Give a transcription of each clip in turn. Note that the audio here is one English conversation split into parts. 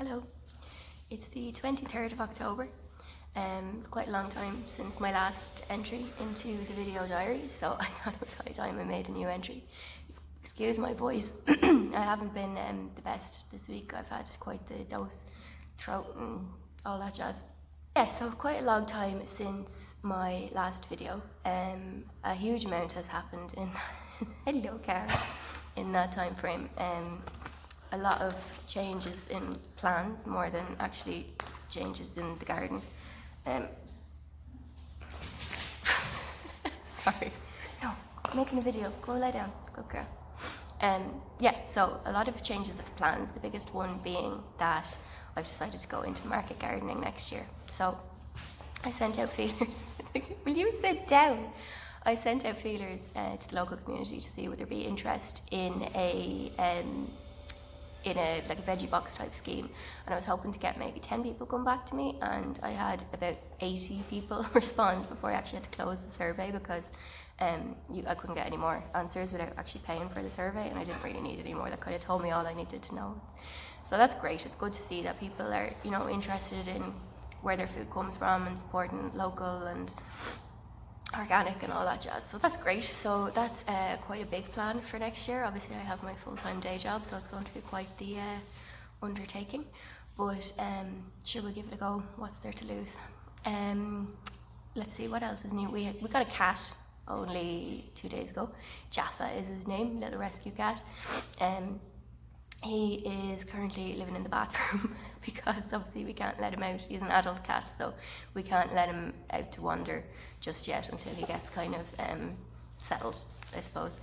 Hello, it's the 23rd of October. It's quite a long time since my last entry into the video diary, so I thought it was high time I made a new entry. Excuse my voice, I haven't been the best this week. I've had quite the dose, throat and all that jazz. Yeah, so quite a long time since my last video. A huge amount has happened in hello Cara, in that time frame. A lot of changes in plans more than actually changes in the garden. Sorry, no, I'm making a video, go lie down, go girl. Yeah, so a lot of changes of plans, the biggest one being that I've decided to go into market gardening next year. So I sent out feelers. Will you sit down? I sent out feelers to the local community to see would there be interest in a like a veggie box type scheme, and I was hoping to get maybe 10 people come back to me, and I had about 80 people respond before I actually had to close the survey because I couldn't get any more answers without actually paying for the survey, and I didn't really need any more. That kind of told me all I needed to know. So that's great. It's good to see that people are, you know, interested in where their food comes from and supporting local and organic and all that jazz. So that's great. So that's quite a big plan for next year. Obviously I have my full-time day job, so it's going to be quite the undertaking, but sure, we'll give it a go. What's there to lose? Let's see what else is new. We got a cat only 2 days ago. Jaffa is his name, little rescue cat. He is currently living in the bathroom because obviously we can't let him out. He's an adult cat, so we can't let him out to wander just yet until he gets kind of settled, I suppose.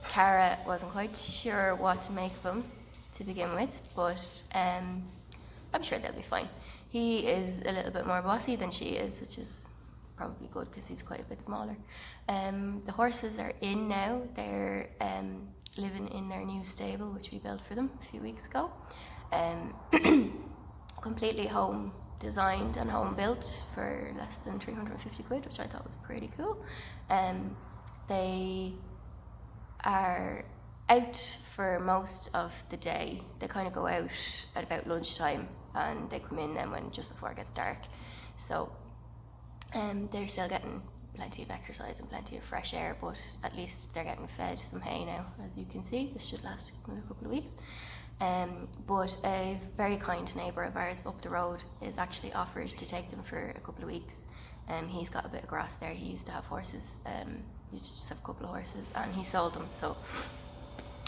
Cara wasn't quite sure what to make of him to begin with, but I'm sure they'll be fine. He is a little bit more bossy than she is, which is probably good because he's quite a bit smaller. The horses are in now. They're living in their new stable, which we built for them a few weeks ago. Completely home designed and home built for less than 350 quid, which I thought was pretty cool. They are out for most of the day. They kind of go out at about lunchtime and they come in then when just before it gets dark. So they're still getting plenty of exercise and plenty of fresh air, but at least they're getting fed some hay now, as you can see. This should last a couple of weeks. But a very kind neighbour of ours up the road is actually offered to take them for a couple of weeks. He's got a bit of grass there. He used to have horses, he used to just have a couple of horses, and he sold them, so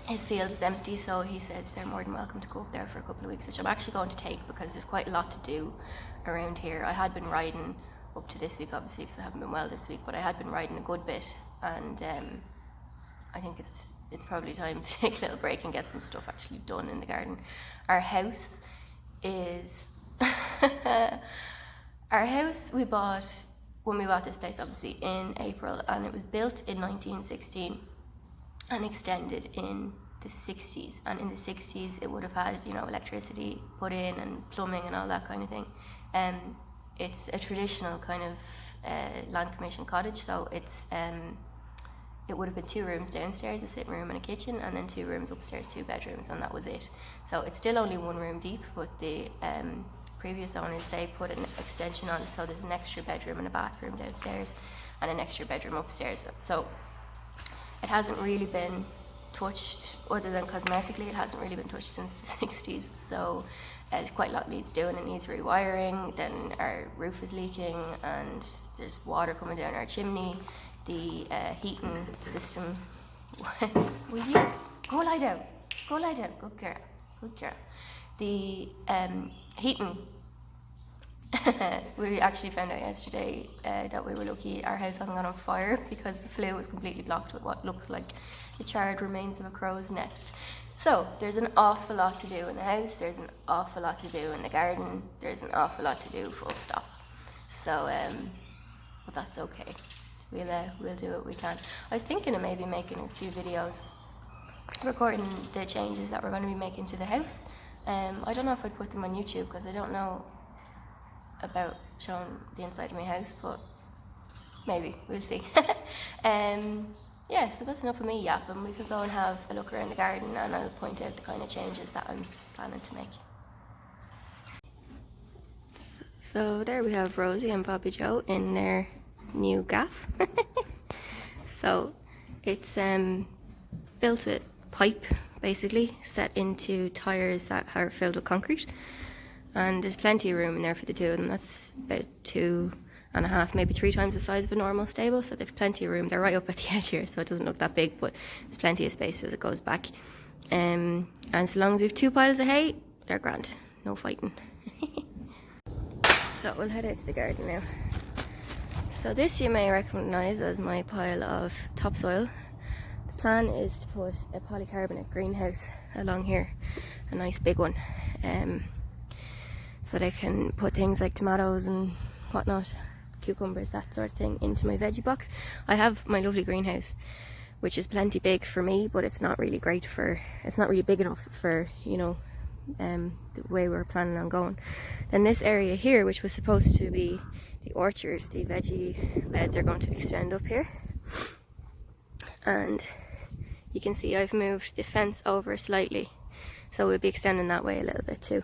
his field is empty, so he said they're more than welcome to go up there for a couple of weeks, which I'm actually going to take because there's quite a lot to do around here. I had been riding up to this week, obviously, because I haven't been well this week, but I had been riding a good bit, and I think it's probably time to take a little break and get some stuff actually done in the garden. Our house is our house we bought when we bought this place, obviously, in April, and it was built in 1916 and extended in the 60s, and in the 60s it would have had, you know, electricity put in and plumbing and all that kind of thing. It's a traditional kind of land commission cottage, so it's it would have been 2 rooms downstairs, a sitting room and a kitchen, and then 2 rooms upstairs, 2 bedrooms, and that was it. So it's still only 1 room deep, but the previous owners, they put an extension on, so there's an extra bedroom and a bathroom downstairs and an extra bedroom upstairs. So it hasn't really been touched, other than cosmetically, it hasn't really been touched since the 60s. So there's quite a lot needs doing. It needs rewiring. Then our roof is leaking and there's water coming down our chimney. The heating system will you go lie down, good girl. The heating we actually found out yesterday that we were lucky our house hasn't gone on fire, because the flue was completely blocked with what looks like the charred remains of a crow's nest. So there's an awful lot to do in the house, there's an awful lot to do in the garden, there's an awful lot to do, full stop. So but that's okay, we'll do what we can. I was thinking of maybe making a few videos recording the changes that we're going to be making to the house. I don't know if I'd put them on YouTube, because I don't know about showing the inside of my house, but maybe, we'll see. Yeah, so that's enough of me yapping. We could go and have a look around the garden and I'll point out the kind of changes that I'm planning to make. So there we have Rosie and Bobby Joe in their new gaff. So it's built with pipe, basically, set into tyres that are filled with concrete. And there's plenty of room in there for the two of them. That's about 2.5, maybe 3 times the size of a normal stable, so they've plenty of room. They're right up at the edge here, so it doesn't look that big, but there's plenty of space as it goes back. And so long as we have 2 piles of hay, they're grand, no fighting. So we'll head out to the garden now. So this you may recognise as my pile of topsoil. The plan is to put a polycarbonate greenhouse along here, a nice big one. So that I can put things like tomatoes and whatnot, cucumbers, that sort of thing, into my veggie box. I have my lovely greenhouse, which is plenty big for me, but it's not really great for, it's not really big enough for, you know, the way we're planning on going. Then this area here, which was supposed to be the orchard, the veggie beds are going to extend up here. And you can see I've moved the fence over slightly, so we'll be extending that way a little bit too.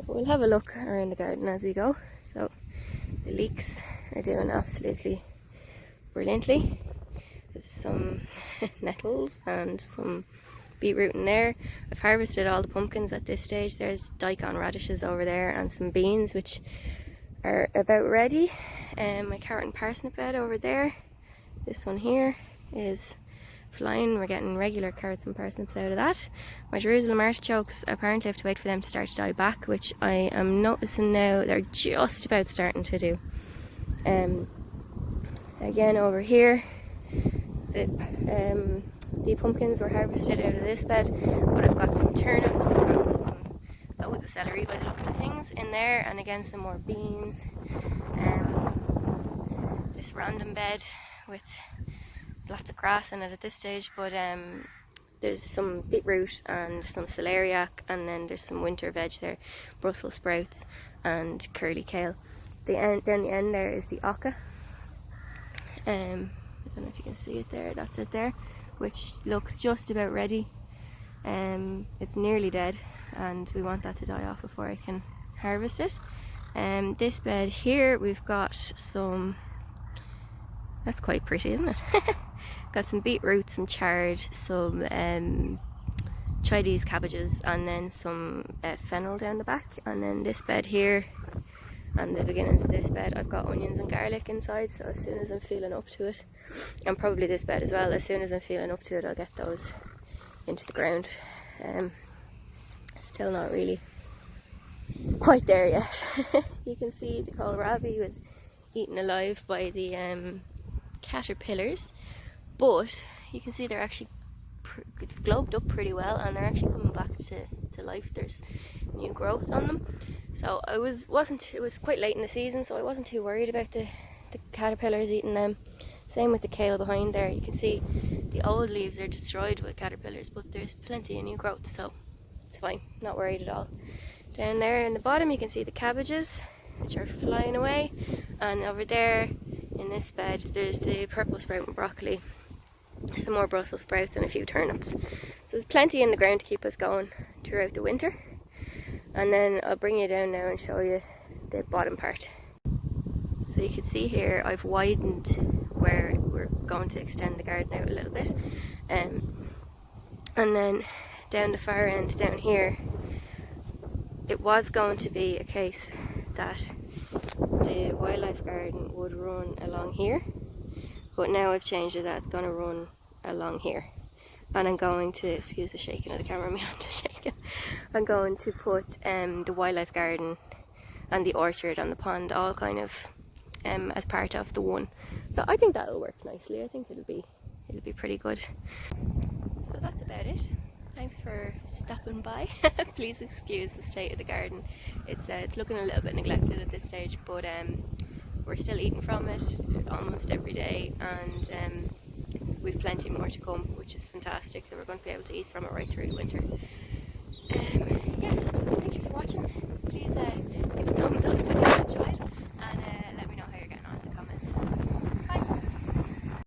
We'll have a look around the garden as we go. So the leeks are doing absolutely brilliantly. There's some nettles and some beetroot in there. I've harvested all the pumpkins at this stage. There's daikon radishes over there and some beans, which are about ready. My carrot and parsnip bed over there. This one here is flying. We're getting regular carrots and parsnips out of that. My Jerusalem artichokes, apparently I have to wait for them to start to die back, which I am noticing now they're just about starting to do. Again over here, the pumpkins were harvested out of this bed, but I've got some turnips and some loads of celery by the looks of things in there, and again some more beans. This random bed with lots of grass in it at this stage, but there's some beetroot and some celeriac, and then there's some winter veg there, Brussels sprouts and curly kale. Down the end there is the oca. I don't know if you can see it there, that's it there, which looks just about ready. It's nearly dead and we want that to die off before I can harvest it. This bed here, we've got some, that's quite pretty, isn't it? Got some beetroot, some chard, some Chinese cabbages, and then some fennel down the back. And then this bed here, and the beginnings of this bed, I've got onions and garlic inside, so as soon as I'm feeling up to it, and probably this bed as well, as soon as I'm feeling up to it, I'll get those into the ground. Still not really quite there yet. You can see the kohlrabi was eaten alive by the caterpillars, but you can see they're actually globed up pretty well, and they're actually coming back to life. There's new growth on them. So it was quite late in the season, so I wasn't too worried about the caterpillars eating them. Same with the kale behind there. You can see the old leaves are destroyed with caterpillars, but there's plenty of new growth, so it's fine, not worried at all. Down there in the bottom you can see the cabbages, which are flying away, and over there in this bed there's the purple sprout and broccoli, some more Brussels sprouts and a few turnips. So there's plenty in the ground to keep us going throughout the winter. And then I'll bring you down now and show you the bottom part. So you can see here I've widened where we're going to extend the garden out a little bit. And then down the far end down here, it was going to be a case that the wildlife garden would run along here, but now I've changed it that it's going to run along here. And I'm going to, excuse the shaking of the camera, my hand is shaking. I'm going to put the wildlife garden and the orchard and the pond all kind of as part of the one. So I think that'll work nicely. I think it'll be pretty good. So that's about it. Thanks for stopping by. Please excuse the state of the garden. It's looking a little bit neglected at this stage, but we're still eating from it almost every day, and we've plenty more to come, which is fantastic, and we're going to be able to eat from it right through the winter. Yeah, so thank you for watching.